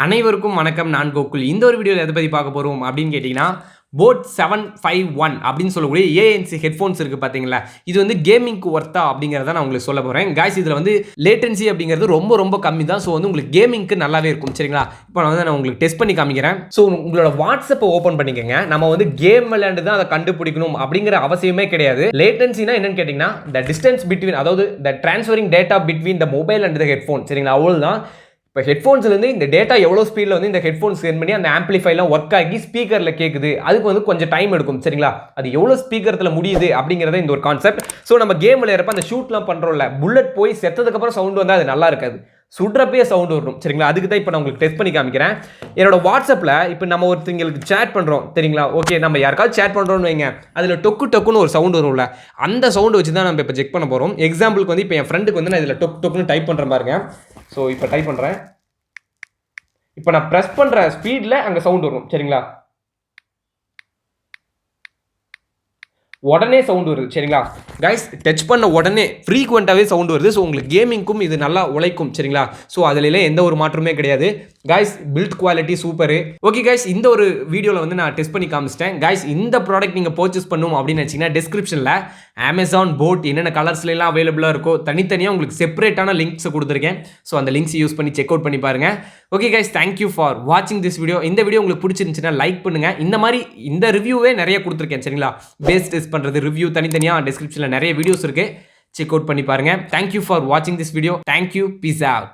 அனைவருக்கும் வணக்கம். நான் கோகுல். இந்த ஒரு வீடியோல எத பத்தி பார்க்க போறோம் அப்படின்னு கேட்டீங்கன்னா, போட் 751 அப்படின்னு சொல்லக்கூடிய ANC ஹெட்ஃபோன்ஸ் இருக்கு பார்த்தீங்களா? இது வந்து கேமிங்க்கு ஒர்த்தா அப்படிங்கிறத நான் உங்களுக்கு சொல்ல போறேன். காய்ஸ் இதுல வந்து லேட்டன்சி அப்படிங்கிறது ரொம்ப ரொம்ப கம்மி தான். ஸோ வந்து உங்களுக்கு கேமிங்க்கு நல்லாவே இருக்கும். சரிங்களா? இப்போ நான் உங்களுக்கு டெஸ்ட் பண்ணி காமிக்கிறேன். ஸோ உங்களோட வாட்ஸ்அப்பை ஓப்பன் பண்ணிக்கங்க. நம்ம வந்து கேம் விளையாண்டு தான் அதை கண்டுபிடிக்கணும் அப்படிங்கிற அவசியமே கிடையாது. லேட்டன்சினா என்னன்னு கேட்டீங்கன்னா, த டிஸ்டன்ஸ் பிட்வீன் அதாவது the transferring data between the mobile and the headphone. சரிங்களா? அவ்வளவுதான். இப்போ ஹெட்ஃபோன்ஸ்லேருந்து இந்த டேட்டா எவ்வளோ ஸ்பீடில் வந்து இந்த ஹெட்ஃபோன்ஸ் சென்ட் பண்ணி அந்த ஆம்பிளிஃபைலாம் ஒர்க் ஆகி ஸ்பீக்கரில் கேட்குது. அதுக்கு வந்து கொஞ்சம் டைம் எடுக்கும். சரிங்களா? அது எவ்வளோ ஸ்பீக்கரத்தில் முடியுது அப்படிங்கிறத இந்த ஒரு கான்செப்ட். ஸோ நம்ம கேம் விளையாடுறப்ப அந்த ஷூட்லாம் பண்ணுறோம்ல, புல்லட் போய் செத்ததுக்கப்புறம் சவுண்ட் வந்தால் அது நல்லா இருக்காது. சுடுறப்பே சவுண்ட் வரும். சரிங்களா? அதுக்கு தான் இப்போ நான் உங்களுக்கு டெஸ்ட் பண்ணி காமிக்கிறேன். என்னோட வாட்ஸ்அப்பில் இப்போ நம்ம ஒருத்தங்களுக்கு சேட் பண்ணுறோம். சரிங்களா? ஓகே, நம்ம யாருக்காவது சேட் பண்ணுறோம்னு வைங்க, அதில் டொக்கு டொக்குன்னு ஒரு சவுண்ட் வரும்ல, அந்த சவுண்ட் வச்சு தான் நம்ம இப்போ செக் பண்ண போகிறோம். எக்ஸாம்பிளுக்கு வந்து இப்போ என் ஃப்ரெண்டுக்கு வந்து நான் இதில் டொக்குன்னு டைப் பண்ணுறேன் பாருங்க. ஸோ இப்போ டைப் பண்ணுறேன். இப்போ நான் ப்ரெஸ் பண்ணுற ஸ்பீடில் அங்கே சவுண்ட் வரும். சரிங்களா? உடனே சவுண்ட் வருது. சரிங்களா கைஸ்? டச் பண்ண உடனே ஃப்ரீக்வெண்ட்டாகவே சவுண்ட் வருது. ஸோ உங்களுக்கு கேமிங்க்கும் இது நல்லா உழைக்கும். சரிங்களா? ஸோ அதில் எந்த ஒரு மாற்றமே கிடையாது. Guys build quality super. Okay guys, இந்த ஒரு வீடியோவில் வந்து நான் டெஸ்ட் பண்ணி காமிச்சிட்டேன். கைஸ் இந்த ப்ராடக்ட் நீங்கள் பர்ச்சேஸ் பண்ணணும் அப்படின்னு நினச்சிங்கன்னா டிஸ்கிரிப்ஷனில் அமேசான் போட் என்னென்ன கலர்ஸ்லாம் அவைலபிளாக இருக்கோ தனித்தனியாக உங்களுக்கு செப்பரேட்டான லிங்க்ஸை கொடுத்துருக்கேன். ஸோ அந்த லிங்க்ஸ் யூஸ் பண்ணி செக் அவுட் பண்ணி பாருங்கள். ஓகே கைஸ், தேங்க்யூ ஃபார் வாட்சிங் திஸ் வீடியோ. இந்த வீடியோ உங்களுக்கு பிடிச்சிருந்துச்சுன்னா லைக் பண்ணுங்கள். இந்த மாதிரி இந்த ரிவ்யூவே நிறைய கொடுத்துருக்கேன். சரிங்களா? பேஸ் டெஸ்ட் பண்ணுறது ரிவ்யூ தனித்தனியாக டிஸ்கிரிப்ஷனில் நிறைய வீடியோஸ் இருக்குது. செக் அவுட் பண்ணி பாருங்கள். தேங்க்யூ ஃபார் வாட்சிங் this video. Thank you. Peace out.